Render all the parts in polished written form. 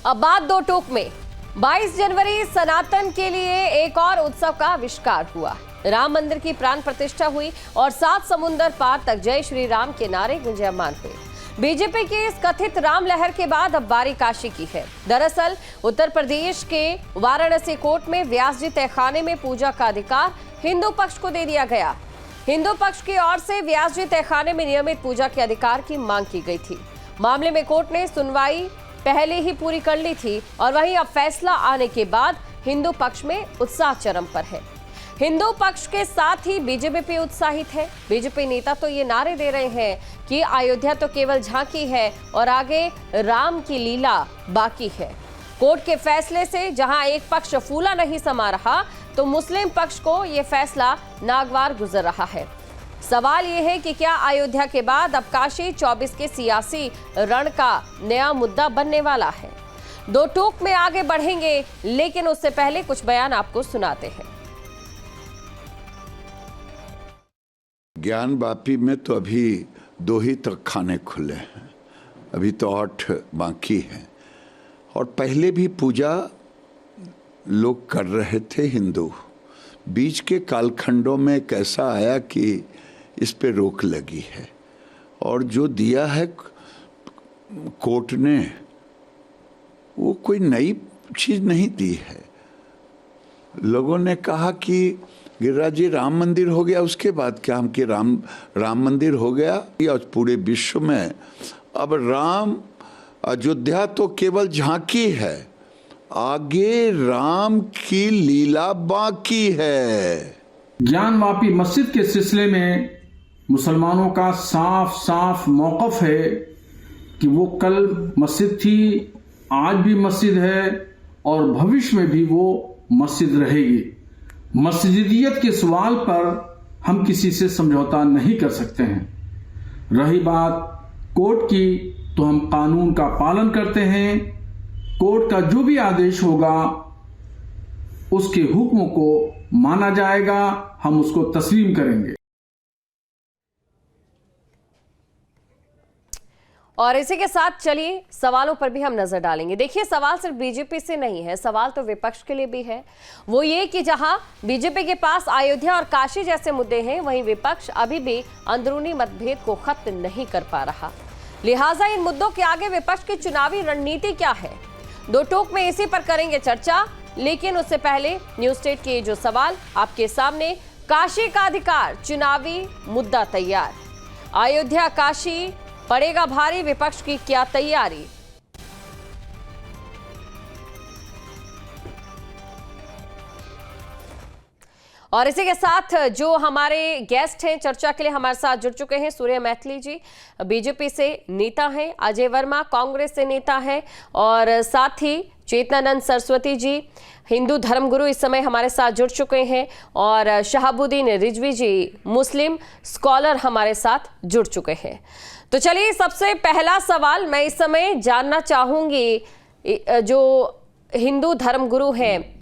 अब बात दो टूक में। 22 जनवरी सनातन के लिए एक और उत्सव का आविष्कार हुआ। राम मंदिर की प्राण प्रतिष्ठा हुई और 7 समुंदर पार तक जय श्री राम के नारे गुंजायमान हुए। बीजेपी की इस कथित राम लहर के बाद अब बारी काशी की है। दरअसल उत्तर प्रदेश के वाराणसी कोर्ट में व्यास जी तहखाने में पूजा का अधिकार हिंदू पक्ष को दे दिया गया। हिंदू पक्ष की ओर से व्यास जी तहखाने में नियमित पूजा के अधिकार की मांग की गई थी। मामले में कोर्ट ने सुनवाई पहले ही पूरी कर ली थी और वहीं अब फैसला आने के बाद हिंदू पक्ष में उत्साह चरम पर है। हिंदू पक्ष के साथ ही बीजेपी भी उत्साहित है। बीजेपी नेता तो ये नारे दे रहे हैं कि अयोध्या तो केवल झांकी है और आगे राम की लीला बाकी है। कोर्ट के फैसले से जहां एक पक्ष फूला नहीं समा रहा, तो मुस्लिम पक्ष को यह फैसला नागवार गुजर रहा है। सवाल यह है कि क्या अयोध्या के बाद अब काशी 24 के सियासी रण का नया मुद्दा बनने वाला है। दो टूक में आगे बढ़ेंगे, लेकिन उससे पहले कुछ बयान आपको सुनाते हैं। ज्ञान वापी में तो अभी 2 ही तक खाने खुले हैं, अभी तो 8 बाकी हैं। और पहले भी पूजा लोग कर रहे थे हिंदू। बीच के कालखंडों में कैसा आया कि इस पे रोक लगी है, और जो दिया है कोर्ट ने वो कोई नई चीज नहीं दी है। लोगों ने कहा कि गिरिराज जी राम मंदिर हो गया, उसके बाद क्या हम कि राम मंदिर हो गया, या पूरे विश्व में अब राम अयोध्या तो केवल झांकी है, आगे राम की लीला बाकी है। ज्ञानवापी मस्जिद के सिलसिले में मुसलमानों का साफ साफ मौक़िफ़ है कि वो कल मस्जिद थी, आज भी मस्जिद है और भविष्य में भी वो मस्जिद रहेगी। मस्जिदियत के सवाल पर हम किसी से समझौता नहीं कर सकते हैं। रही बात कोर्ट की, तो हम कानून का पालन करते हैं। कोर्ट का जो भी आदेश होगा उसके हुक्म को माना जाएगा, हम उसको तस्लीम करेंगे। और इसी के साथ चलिए सवालों पर भी हम नजर डालेंगे। देखिए, सवाल सिर्फ बीजेपी से नहीं है, सवाल तो विपक्ष के लिए भी है। वो ये कि जहां बीजेपी के पास अयोध्या और काशी जैसे मुद्दे हैं, वहीं विपक्ष अभी भी अंदरूनी मतभेद को खत्म नहीं कर पा रहा। लिहाजा इन मुद्दों के आगे विपक्ष की चुनावी रणनीति क्या है, दो टूक में इसी पर करेंगे चर्चा। लेकिन उससे पहले न्यूज स्टेट के जो सवाल आपके सामने। काशी का अधिकार चुनावी मुद्दा तैयार, अयोध्या काशी पड़ेगा भारी, विपक्ष की क्या तैयारी। और इसी के साथ जो हमारे गेस्ट हैं चर्चा के लिए हमारे साथ जुड़ चुके हैं, सूर्य मैथिली जी बीजेपी से नेता हैं, अजय वर्मा कांग्रेस से नेता हैं, और साथ ही चेतनानंद सरस्वती जी हिंदू धर्मगुरु इस समय हमारे साथ जुड़ चुके हैं, और शहाबुद्दीन रिजवी जी मुस्लिम स्कॉलर हमारे साथ जुड़ चुके हैं। तो चलिए, सबसे पहला सवाल मैं इस समय जानना चाहूंगी जो हिंदू धर्मगुरु हैं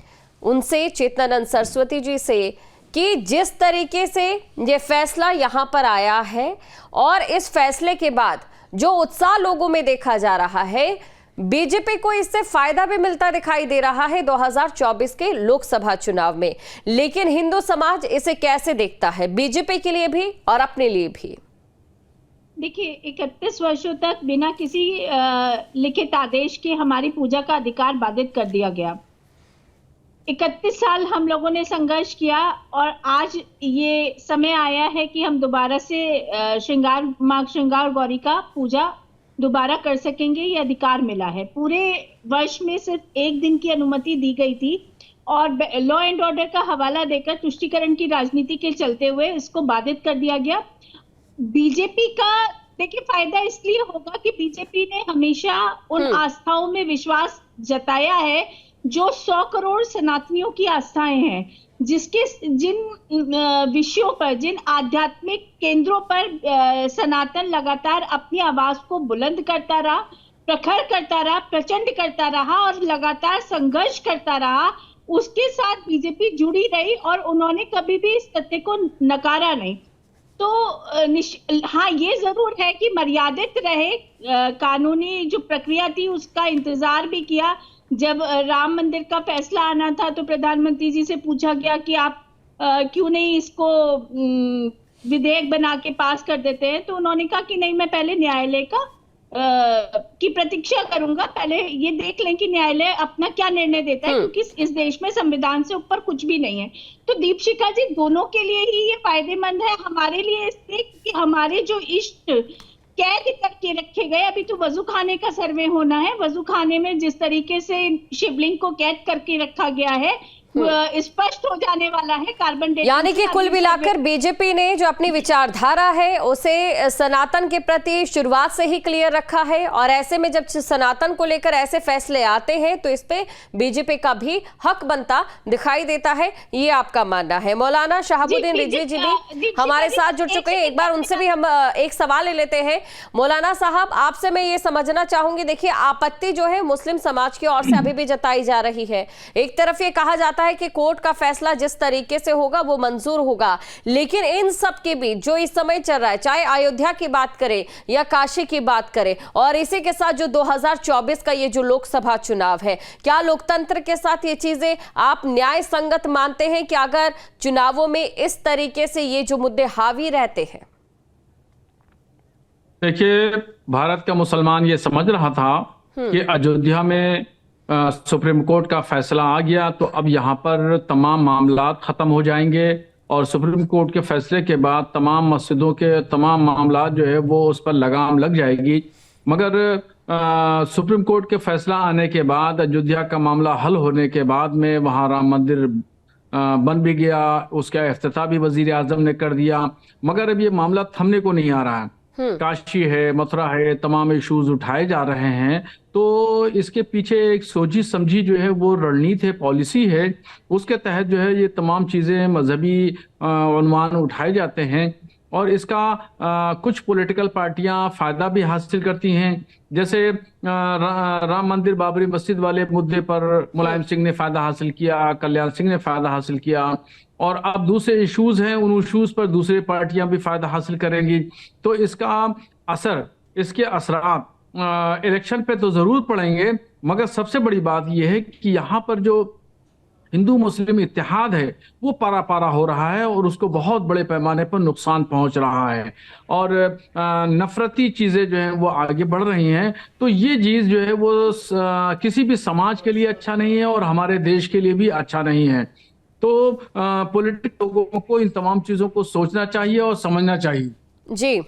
उनसे, चेतनानंद सरस्वती जी से, कि जिस तरीके से ये फैसला यहाँ पर आया है और इस फैसले के बाद जो उत्साह लोगों में देखा जा रहा है, बीजेपी को इससे फायदा भी मिलता दिखाई दे रहा है 2024 के लोकसभा चुनाव में। लेकिन हिंदू समाज इसे कैसे देखता है, बीजेपी के लिए भी और अपने लिए भी? देखिए, 31 वर्षों तक बिना किसी लिखित आदेश के हमारी पूजा का अधिकार बाधित कर दिया गया। 31 साल हम लोगों ने संघर्ष किया और आज ये समय आया है कि हम दोबारा से माँ श्रृंगार गौरी का पूजा दोबारा कर सकेंगे। ये अधिकार मिला है। पूरे वर्ष में सिर्फ 1 दिन की अनुमति दी गई थी और लॉ एंड ऑर्डर का हवाला देकर तुष्टीकरण की राजनीति के चलते हुए इसको बाधित कर दिया गया। बीजेपी का देखिए फायदा इसलिए होगा कि बीजेपी ने हमेशा उन आस्थाओं में विश्वास जताया है जो 100 करोड़ सनातनियों की आस्थाएं हैं, जिन विषयों पर, जिन आध्यात्मिक केंद्रों पर सनातन लगातार अपनी आवाज को बुलंद करता रहा, प्रखर करता रहा, प्रचंड करता रहा और लगातार संघर्ष करता रहा, उसके साथ बीजेपी जुड़ी रही और उन्होंने कभी भी इस तथ्य को नकारा नहीं। तो हाँ, ये जरूर है कि मर्यादित रहे, कानूनी जो प्रक्रिया थी उसका इंतजार भी किया। जब राम मंदिर का फैसला आना था तो प्रधानमंत्री जी से पूछा गया कि आप क्यों नहीं इसको विधेयक बना के पास कर देते हैं, तो उन्होंने कहा कि नहीं, मैं पहले न्यायालय की प्रतीक्षा करूंगा, पहले ये देख लें कि न्यायालय अपना क्या निर्णय देता है, क्योंकि इस देश में संविधान से ऊपर कुछ भी नहीं है। तो दीपशिखा जी, दोनों के लिए ही ये फायदेमंद है, हमारे लिए इसलिए कि हमारे जो इष्ट कैद करके रखे गए, अभी तो वजू खाने का सर्वे होना है, वजू खाने में जिस तरीके से शिवलिंग को कैद करके रखा गया है स्पष्ट हो जाने वाला है कार्बन डेटिंग। यानी कि कुल मिलाकर बीजेपी ने जो अपनी विचारधारा है उसे सनातन के प्रति शुरुआत से ही क्लियर रखा है, और ऐसे में जब सनातन को लेकर ऐसे फैसले आते हैं तो इस पे बीजेपी का भी हक बनता दिखाई देता है, ये आपका मानना है। मौलाना शहाबुद्दीन रिजवी जी भी हमारे साथ जुड़ चुके हैं, एक बार उनसे भी हम एक सवाल ले लेते हैं। मौलाना साहब, आपसे मैं ये समझना चाहूंगी, देखिए आपत्ति जो है मुस्लिम समाज की ओर से अभी भी जताई जा रही है। एक तरफ ये कहा जाता है कि कोर्ट का फैसला जिस तरीके से होगा वो मंजूर होगा, लेकिन इन सब के बीच जो इस समय चल रहा है, चाहे अयोध्या की बात करें या काशी की बात करें, और इसी के साथ जो 2024 का ये जो लोकसभा चुनाव है, क्या लोकतंत्र के साथ ये चीजें आप न्याय संगत मानते हैं कि अगर चुनावों में इस तरीके से ये जो मुद्दे हावी रहते हैं? देखिए, भारत का मुसलमान ये समझ रहा था कि अयोध्या में सुप्रीम कोर्ट का फैसला आ गया तो अब यहाँ पर तमाम मामलात खत्म हो जाएंगे, और सुप्रीम कोर्ट के फैसले के बाद तमाम मस्जिदों के तमाम मामलात जो है वो उस पर लगाम लग जाएगी। मगर सुप्रीम कोर्ट के फैसला आने के बाद, अयोध्या का मामला हल होने के बाद में वहाँ राम मंदिर बन भी गया, उसका इफ्तिताह भी वजीर आजम ने कर दिया, मगर अब ये मामला थमने को नहीं आ रहा है। काशी है, मथुरा है, तमाम इश्यूज उठाए जा रहे हैं, तो इसके पीछे एक सोची समझी जो है वो रणनीति है, पॉलिसी है, उसके तहत जो है ये तमाम चीजें मजहबी उन्वान उठाए जाते हैं, और इसका कुछ पॉलिटिकल पार्टियां फायदा भी हासिल करती हैं। जैसे राम मंदिर बाबरी मस्जिद वाले मुद्दे पर मुलायम सिंह ने फायदा हासिल किया, कल्याण सिंह ने फायदा हासिल किया, और अब दूसरे इश्यूज हैं, उन इश्यूज पर दूसरी पार्टियां भी फायदा हासिल करेंगी। तो इसका असर, इसके असरात इलेक्शन पे तो जरूर पड़ेंगे, मगर सबसे बड़ी बात यह है कि यहाँ पर जो हिंदू मुस्लिम इत्तेहाद है वो पारा पारा हो रहा है, और उसको बहुत बड़े पैमाने पर नुकसान पहुंच रहा है, और नफरती चीजें जो हैं वो आगे बढ़ रही हैं। तो ये चीज जो है वो किसी भी समाज के लिए अच्छा नहीं है, और हमारे देश के लिए भी अच्छा नहीं है। तो पॉलिटिक लोगों को इन तमाम चीजों को सोचना चाहिए और समझना चाहिए। जी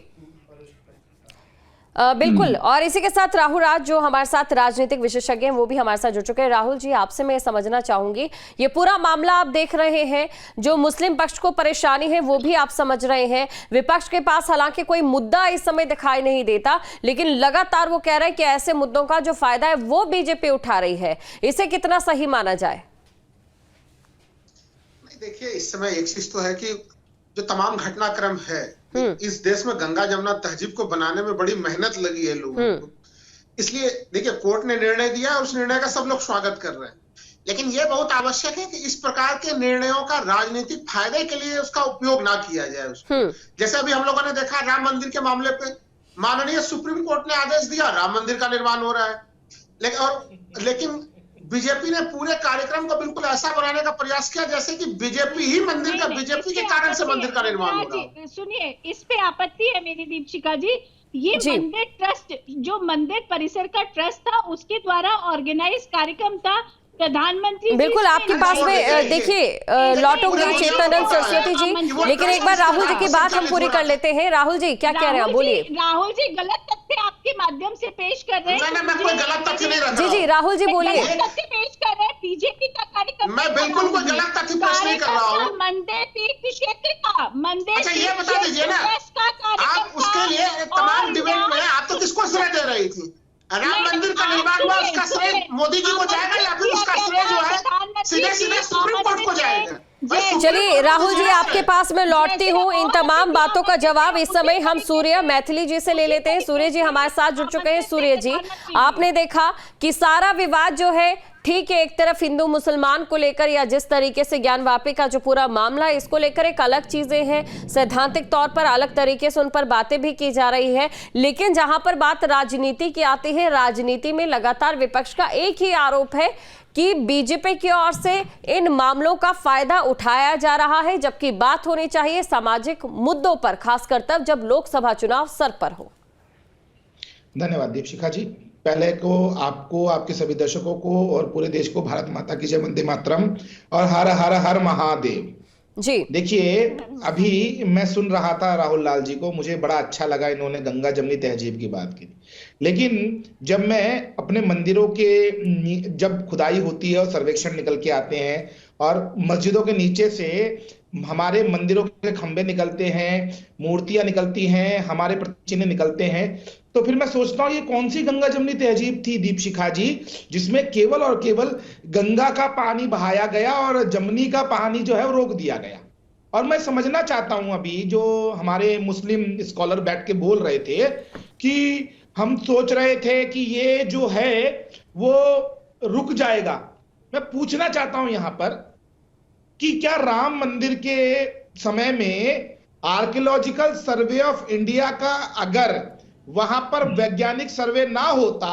बिल्कुल। और इसी के साथ राहुल राज जो हमारे साथ राजनीतिक विशेषज्ञ हैं वो भी हमारे साथ जुड़ चुके हैं। राहुल जी, आपसे मैं समझना चाहूंगी, ये पूरा मामला आप देख रहे हैं, जो मुस्लिम पक्ष को परेशानी है वो भी आप समझ रहे हैं, विपक्ष के पास हालांकि कोई मुद्दा इस समय दिखाई नहीं देता, लेकिन लगातार वो कह रहे हैं कि ऐसे मुद्दों का जो फायदा है वो बीजेपी उठा रही है, इसे कितना सही माना जाए? देखिए, इस समय एक चीज तो है कि जो तमाम घटनाक्रम है, इस देश में गंगा जमुना तहजीब को बनाने में बड़ी मेहनत लगी है लोगों को, इसलिए देखिए कोर्ट ने निर्णय दिया और उस निर्णय का सब लोग स्वागत कर रहे हैं, लेकिन यह बहुत आवश्यक है कि इस प्रकार के निर्णयों का राजनीतिक फायदे के लिए उसका उपयोग ना किया जाए उसको। जैसे अभी हम लोगों ने देखा राम मंदिर के मामले पे माननीय सुप्रीम कोर्ट ने आदेश दिया, राम मंदिर का निर्माण हो रहा है, लेकिन बीजेपी ने पूरे कार्यक्रम को बिल्कुल ऐसा बनाने का प्रयास किया जैसे कि बीजेपी ही मंदिर का, बीजेपी के कारण से मंदिर का निर्माण हो रहा है। सुनिए, इस पे आपत्ति है मेरी दीपशिखा जी, ये मंदिर ट्रस्ट, जो मंदिर परिसर का ट्रस्ट था उसके द्वारा ऑर्गेनाइज कार्यक्रम था, प्रधानमंत्री बिल्कुल आपके पास में देखिए लौटोगे चेतनानंद सरस्वती जी, लेकिन एक बार राहुल जी की बात हम पूरी कर लेते हैं। राहुल जी क्या कह रहे हैं, बोलिए। राहुल जी गलत तथ्य आपके माध्यम से पेश कर रहे हैं। मैं कोई गलत तथ्य नहीं रख रहा। जी राहुल जी बोलिए। तथ्य पेश कर रहे हैं बीजेपी का कार्यक्रम। मैं बिल्कुल कोई गलत तथ्य पेश नहीं कर रहा हूँ। मंदिर तीर्थ क्षेत्र का मंदिर, अच्छा ये बता दीजिए ना, आप उसके लिए तमाम डिबेट में आप तो किसको श्रेय दे रही थी? राम मंदिर का निर्माण हुआ, उसका श्रेय मोदी जी को जाएगा या फिर उसका श्रेय जो है सीधे सीधे सुप्रीम कोर्ट को जाएगा? चलिए राहुल जी आपके पास मैं लौटती हूँ, इन तमाम बातों का जवाब इस समय हम सूर्य मैथिली जी से ले लेते हैं। सूर्य जी हमारे साथ जुड़ चुके हैं। सूर्य जी, आपने देखा कि सारा विवाद जो है ठीक है, एक तरफ हिंदू मुसलमान को लेकर या जिस तरीके से ज्ञानवापी का जो पूरा मामला है इसको लेकर एक अलग चीजें हैं, सैद्धांतिक तौर पर अलग तरीके से उन पर बातें भी की जा रही है, लेकिन जहां पर बात राजनीति की आती है, राजनीति में लगातार विपक्ष का एक ही आरोप है कि बीजेपी की ओर से इन मामलों का फायदा उठाया जा रहा है, जबकि बात होनी चाहिए सामाजिक मुद्दों पर, खासकर तब जब लोकसभा चुनाव सर पर हो। धन्यवाद दीपशिखा जी। पहले को आपको, आपके सभी दर्शकों को और पूरे देश को भारत माता की जय, वंदे मातरम और हर हर हर महादेव जी। देखिए, अभी मैं सुन रहा था राहुल लाल जी को, मुझे बड़ा अच्छा लगा, इन्होंने गंगा जमनी तहजीब की बात की। लेकिन जब मैं अपने मंदिरों के जब खुदाई होती है और सर्वेक्षण निकल के आते हैं और मस्जिदों के नीचे से हमारे मंदिरों के खंभे निकलते हैं, मूर्तियां निकलती हैं, हमारे चिन्ह निकलते हैं, तो फिर मैं सोचता हूँ ये कौन सी गंगा जमनी तहजीब थी दीपशिखा जी, जिसमें केवल और केवल गंगा का पानी बहाया गया और जमनी का पानी जो है वो रोक दिया गया। और मैं समझना चाहता हूं, अभी जो हमारे मुस्लिम स्कॉलर बैठ के बोल रहे थे कि हम सोच रहे थे कि ये जो है वो रुक जाएगा, मैं पूछना चाहता हूं यहां पर कि क्या राम मंदिर के समय में आर्कियोलॉजिकल सर्वे ऑफ इंडिया का अगर वहां पर वैज्ञानिक सर्वे ना होता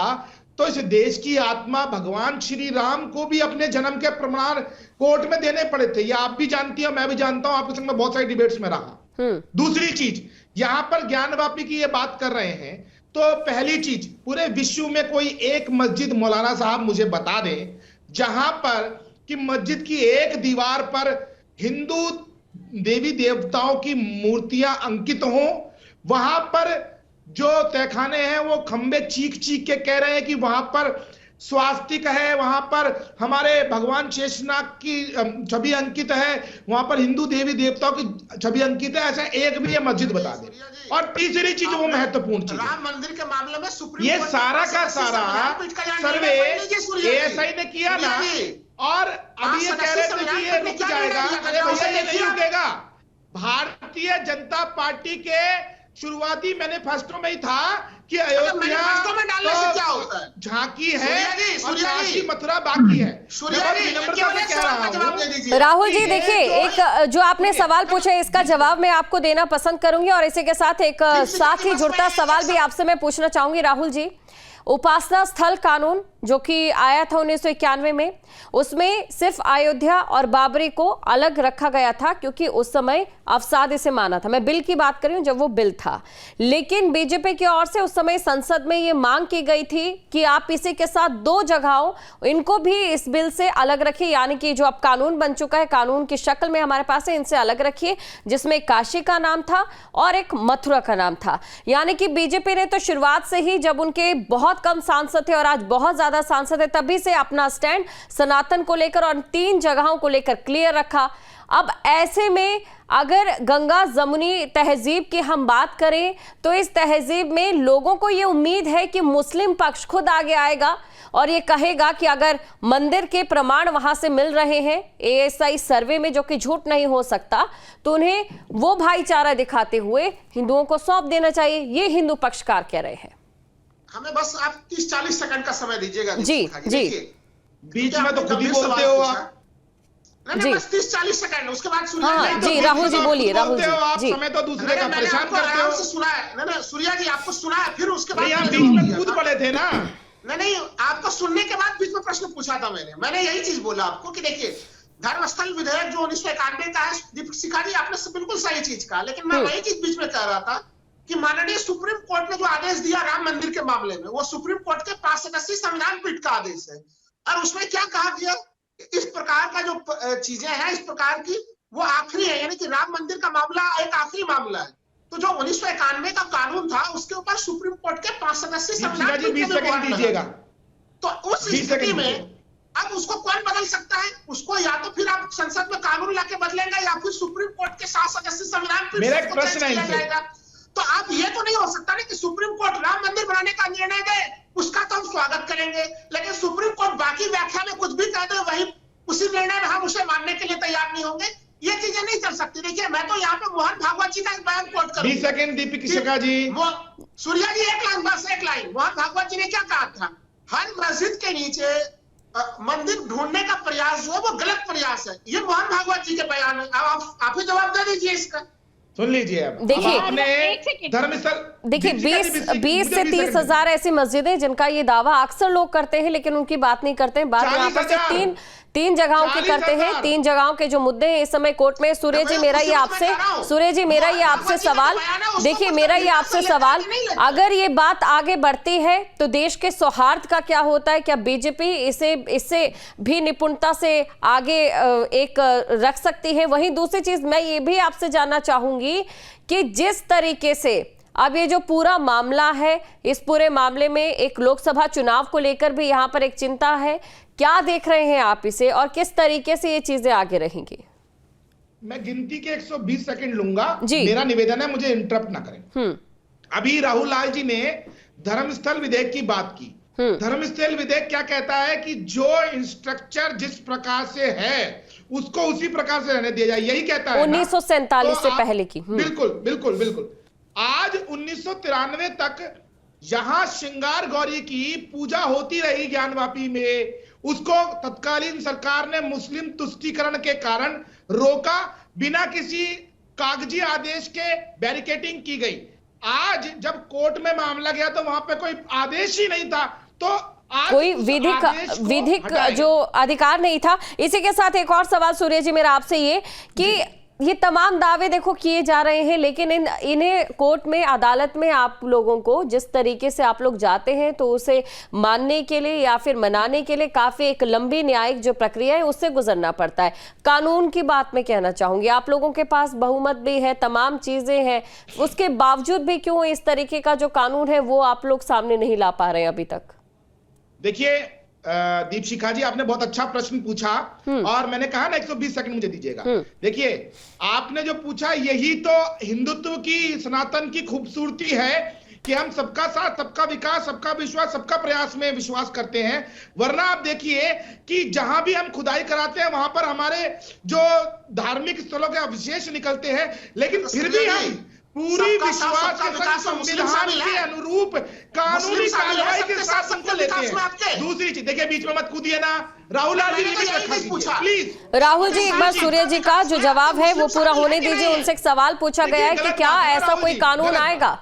तो इस देश की आत्मा भगवान श्री राम को भी अपने जन्म के प्रमाण कोर्ट में देने पड़े थे। ये आप भी जानती हो, मैं भी जानता हूं, आपके संग में बहुत सारी डिबेट्स में रहा। दूसरी चीज, यहां पर ज्ञानवापी की ये बात कर रहे हैं, तो पहली चीज, पूरे विश्व में कोई एक मस्जिद मौलाना साहब मुझे बता दें जहां पर कि मस्जिद की एक दीवार पर हिंदू देवी देवताओं की मूर्तियां अंकित हों, वहां पर जो तहखाने हैं वो खंबे चीख चीख के कह रहे हैं कि वहां पर स्वास्तिक है, वहां पर हमारे भगवान शेषनाग की छवि अंकित है, वहां पर हिंदू देवी देवताओं की छवि अंकित है, ऐसा एक भी ये मस्जिद बता दे। और तीसरी चीज, वो महत्वपूर्ण चीज, राम मंदिर के मामले में सुप्रीम ये कोर्ट सारा का सारा सर्वे एएसआई ने किया ना, और अभी ये कह रहे थे कि ये रुक जाएगा। अरे भैया, ये नहीं रुकेगा। भारतीय जनता पार्टी के शुरुआती मैनिफेस्टो में ही था कि अयोध्या में डालने से क्या होता है, झांकी है और काशी मथुरा बाकी है। राहुल जी, देखिए, एक जो आपने सवाल पूछा है इसका जवाब मैं आपको देना पसंद करूंगी और इसी के साथ एक साथ ही जुड़ता सवाल भी आपसे मैं पूछना चाहूंगी। राहुल जी, उपासना स्थल कानून जो कि आया था 1991 में, उसमें सिर्फ अयोध्या और बाबरी को अलग रखा गया था क्योंकि उस समय अवसाद इसे माना था। मैं बिल की बात कर रही हूं जब वो बिल था, लेकिन बीजेपी की ओर से उस समय संसद में ये मांग की गई थी कि आप इसी के साथ दो जगहों इनको भी इस बिल से अलग रखिए, यानी कि जो अब कानून बन चुका है, कानून की शक्ल में हमारे पास है, इनसे अलग रखिए, जिसमें काशी का नाम था और एक मथुरा का नाम था। यानी कि बीजेपी ने तो शुरुआत से ही, जब उनके बहुत कम सांसद थे और आज बहुत ज्यादा सांसद है, तभी से अपना स्टैंड सनातन को लेकर और 3 जगहों को लेकर क्लियर रखा। अब ऐसे में अगर गंगा जमुनी तहजीब की हम बात करें तो इस तहजीब में लोगों को ये उम्मीद है कि मुस्लिम पक्ष खुद आगे आएगा और ये कहेगा कि अगर मंदिर के प्रमाण वहां से मिल रहे हैं एएसआई सर्वे में, जो कि झूठ नहीं हो सकता, तो उन्हें वो भाईचारा दिखाते हुए हिंदुओं को सौंप देना चाहिए। ये हिंदू पक्षकार कह रहे हैं। हमें बस आप 30-40 सेकंड का समय दीजिएगा। जी जी, बीच में तो खुद ही बोलते हो आप। नहीं, बस 30-40 सेकंड, उसके बाद हाँ जी, राहुल जी बोलिए। राहुल जी, आप समय तो दूसरे का परेशान करते हो। सुना है ना सूर्या जी, आपको सुना है, फिर उसके बाद यहाँ बीच में कूद पड़े थे ना। नहीं, आपको सुनने के बाद बीच में प्रश्न पूछा था मैंने यही चीज बोला आपको कि देखिए, धर्मस्थल विधेयक जो 1991 का है, दीपशिखा जी आपने बिल्कुल सही चीज कहा, लेकिन मैं वही चीज बीच में कह रहा था कि माननीय सुप्रीम कोर्ट ने जो आदेश दिया राम मंदिर के मामले में, वो सुप्रीम कोर्ट के 5 सदस्यीय संविधान पीठ का आदेश है। और उसमें क्या कहा गया, इस प्रकार का जो चीजें हैं, इस प्रकार की वो आखिरी है, यानी कि राम मंदिर का मामला एक आखिरी मामला है। तो जो 1991 का कानून था, उसके ऊपर सुप्रीम कोर्ट के 5 सदस्यीय संविधान पीठ ने दीजिएगा। तो उस स्थिति में अब उसको कौन बदल सकता है? उसको या तो फिर आप संसद में कानून लाके बदलेंगे या फिर सुप्रीम कोर्ट के 7 सदस्यीय संविधान पीठ मेरा एक प्रश्न है, तो आप ये तो नहीं हो सकता ना कि सुप्रीम कोर्ट राम मंदिर बनाने का निर्णय दे, उसका तो हम स्वागत करेंगे, लेकिन सुप्रीम कोर्ट बाकी व्याख्या में कुछ भी कह दे, वही उसी निर्णय में हम उसे मानने के लिए तैयार नहीं होंगे। ये चीजें नहीं चल सकती। देखिए, मैं तो यहाँ पे मोहन भागवत जी का एक बयान कोट करूंगा। 20 सेकंड दीपशिखा जी। सूर्या जी, एक लाइन, बस एक लाइन। मोहन भागवत जी ने क्या कहा था, हर मस्जिद के नीचे मंदिर ढूंढने का प्रयास जो है वो गलत प्रयास है। ये मोहन भागवत जी के बयान है। अब आप ही जवाब दे दीजिए इसका। सुन लीजिए अब देखिए, आपने धर्मस्थल देखिए 20 से 30 हजार ऐसी मस्जिदें जिनका ये दावा अक्सर लोग करते हैं, लेकिन उनकी बात नहीं करते हैं। बात यहाँ पर सिर्फ तीन जगहों की करते हैं। 3 जगहों के जो मुद्दे हैं इस समय कोर्ट में। सूर्य जी मेरा ये आपसे सवाल, देखिए मेरा ये आपसे सवाल, अगर ये बात आगे बढ़ती है तो देश के सौहार्द का क्या होता है? क्या बीजेपी इससे भी निपुणता से आगे एक रख सकती है? वहीं दूसरी चीज मैं ये भी आपसे जानना चाहूंगी कि जिस तरीके से अब ये जो पूरा मामला है, इस पूरे मामले में एक लोकसभा चुनाव को लेकर भी यहाँ पर एक चिंता है, क्या देख रहे हैं आप इसे और किस तरीके से ये चीजें आगे रहेंगी? मैं गिनती के 120 सेकंड लूंगा। जी। मेरा निवेदन है मुझे इंटरप्ट ना करें। अभी राहुल लाल जी ने धर्मस्थल विधेयक की बात की। धर्मस्थल विधेयक क्या कहता है कि जो इंस्ट्रक्चर जिस प्रकार से है उसको उसी प्रकार से रहने दिया जाए, यही कहता है 1947 से पहले की। बिल्कुल बिल्कुल बिल्कुल। आज 1993 तक जहां श्रृंगार गौरी की पूजा होती रही ज्ञानवापी में, उसको तत्कालीन सरकार ने मुस्लिम तुष्टीकरण के कारण रोका, बिना किसी कागजी आदेश के बैरिकेडिंग की गई। आज जब कोर्ट में मामला गया तो वहां पे कोई आदेश ही नहीं था, तो आज कोई विधिक जो अधिकार नहीं था। इसी के साथ एक और सवाल सूर्य जी मेरा आपसे ये कि ये तमाम दावे देखो किए जा रहे हैं, लेकिन इन्हें कोर्ट में, अदालत में आप लोगों को जिस तरीके से आप लोग जाते हैं तो उसे मानने के लिए या फिर मनाने के लिए काफी एक लंबी न्यायिक जो प्रक्रिया है उससे गुजरना पड़ता है। कानून की बात मैं कहना चाहूंगी, आप लोगों के पास बहुमत भी है, तमाम चीजें हैं, उसके बावजूद भी क्यों इस तरीके का जो कानून है वो आप लोग सामने नहीं ला पा रहे हैं अभी तक? देखिए दीपशिखा जी, आपने बहुत अच्छा प्रश्न पूछा और मैंने कहा ना 120 सेकंड मुझे दीजिएगा। देखिए आपने जो पूछा यही तो हिंदुत्व की, सनातन की खूबसूरती है कि हम सबका साथ, सबका विकास, सबका विश्वास, सबका प्रयास में विश्वास करते हैं। वरना आप देखिए कि जहां भी हम खुदाई कराते हैं वहां पर हमारे जो धार्मिक स्थलों के अवशेष निकलते हैं, लेकिन फिर भी हम पूरी विश्वास के साथ संविधान के अनुरूप कानूनी कार्रवाई के साथ उनको लेते हैं। दूसरी चीज देखिए, बीच में मत कूदिए ना। राहुल जी प्लीज। राहुल जी एक बार सूर्य जी का जो जवाब है वो पूरा होने दीजिए। उनसे एक सवाल पूछा गया है कि क्या ऐसा कोई कानून आएगा?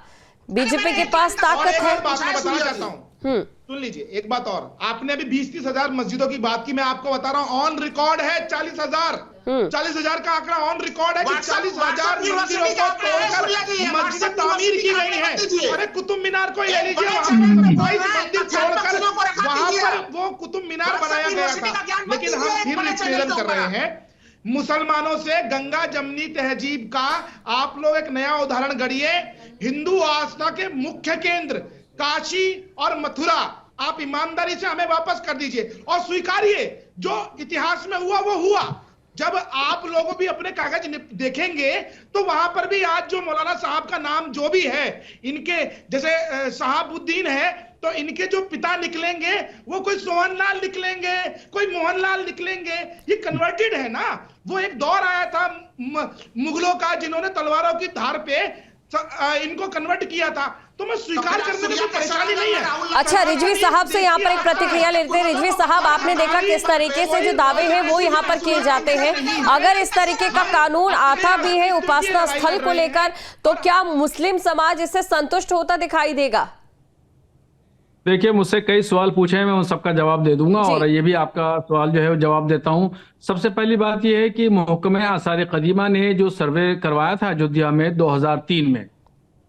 बीजेपी के पास ताकत है। बताना चाहता हूँ, सुन लीजिए एक बात और। आपने अभी 20-30 हजार मस्जिदों की बात की, मैं आपको बता रहा हूँ ऑन रिकॉर्ड है 40,000 का आंकड़ा ऑन रिकॉर्ड है कि 40,000 मंदिरों को तोड़कर मस्जिद तामीर की गई है। अरे कुतुब मीनार को ले लीजिए, वहां पर 27 मंदिर तोड़कर वहां पर वो कुतुब मीनार बनाया गया था। लेकिन हम फिर निवेदन कर रहे हैं मुसलमानों से, गंगा जमनी तहजीब का आप लोग एक नया उदाहरण गढ़िए। हिंदू आस्था के मुख्य केंद्र काशी और मथुरा आप ईमानदारी से हमें वापस कर दीजिए और स्वीकारिए जो इतिहास में हुआ वो हुआ। जब आप लोग भी अपने कागज देखेंगे तो वहां पर भी आज जो मौलाना साहब का नाम जो भी है, इनके जैसे शहाबुद्दीन है तो इनके जो पिता निकलेंगे वो कोई सोहनलाल निकलेंगे, कोई मोहनलाल निकलेंगे। ये कन्वर्टेड है ना। वो एक दौर आया था मुगलों का जिन्होंने तलवारों की धार पे इनको कन्वर्ट किया था, तो मैं स्वीकार करने में कोई परेशानी नहीं है। अच्छा, रिजवी साहब से यहाँ पर एक प्रतिक्रिया लेते हैं। रिजवी साहब, आपने देखा किस तरीके से जो दावे हैं वो यहाँ पर किए जाते हैं। अगर इस तरीके का कानून आता भी है उपासना स्थल को लेकर, तो क्या मुस्लिम समाज इससे संतुष्ट होता दिखाई देगा? देखिए, मुझसे कई सवाल पूछे हैं, मैं उन सबका जवाब दे दूंगा और ये भी आपका सवाल जो है वो जवाब देता हूं। सबसे पहली बात ये है कि महकमा आसार कदीमा ने जो सर्वे करवाया था अयोध्या में 2003 में,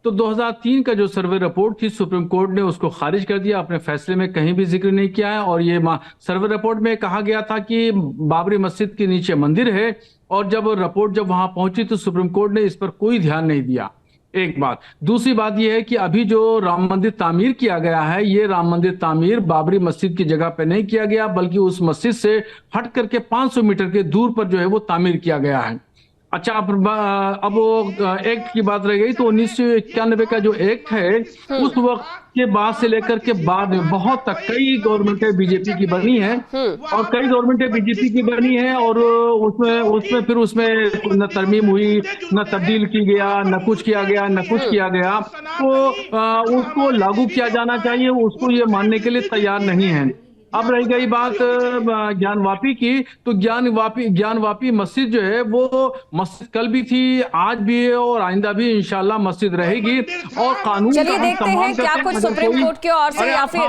तो 2003 का जो सर्वे रिपोर्ट थी सुप्रीम कोर्ट ने उसको खारिज कर दिया, अपने फैसले में कहीं भी जिक्र नहीं किया है। और ये सर्वे रिपोर्ट में कहा गया था कि बाबरी मस्जिद के नीचे मंदिर है, और जब रिपोर्ट वहां पहुंची तो सुप्रीम कोर्ट ने इस पर कोई ध्यान नहीं दिया। एक बात। दूसरी बात यह है कि अभी जो राम मंदिर तामीर किया गया है, ये राम मंदिर तामीर बाबरी मस्जिद की जगह पे नहीं किया गया, बल्कि उस मस्जिद से हट करके 500 मीटर के दूर पर जो है वो तामीर किया गया है। अच्छा, अब वो एक्ट की बात रह गई, तो 1991 का जो एक्ट है उस वक्त के बाद से लेकर के बाद में बहुत तक कई गवर्नमेंटें बीजेपी की बनी है और कई गवर्नमेंटें बीजेपी की बनी है, और उसमें न तरमीम हुई, न तब्दील की गया, न कुछ किया गया, न कुछ किया गया। तो उसको लागू किया जाना चाहिए, उसको ये मानने के लिए तैयार नहीं है। अब रही गई बात ज्ञानवापी की, तो ज्ञानवापी मस्जिद जो है वो मस्जिद कल भी थी, आज भी है और आइंदा भी इंशाल्लाह मस्जिद रहेगी। और कानून चलिए देखते हैं क्या कुछ सुप्रीम कोर्ट की ओर से या फिर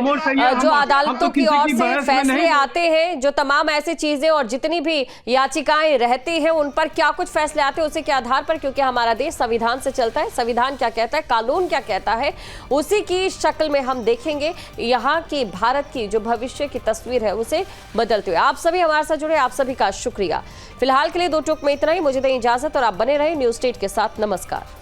जो अदालतों की ओर से फैसले आते हैं, जो तमाम ऐसी चीजें और जितनी भी याचिकाएं रहती हैं उन पर क्या कुछ फैसले आते हैं, उसी के आधार पर, क्योंकि हमारा देश संविधान से चलता है, संविधान क्या कहता है, कानून क्या कहता है, उसी की शक्ल में हम देखेंगे यहाँ की भारत की जो भविष्य की तस्वीर है उसे बदलते हुए। आप सभी हमारे साथ जुड़े, आप सभी का शुक्रिया। फिलहाल के लिए 2 टूक में इतना ही, मुझे दें इजाजत और आप बने रहे न्यूज़ स्टेट के साथ। नमस्कार।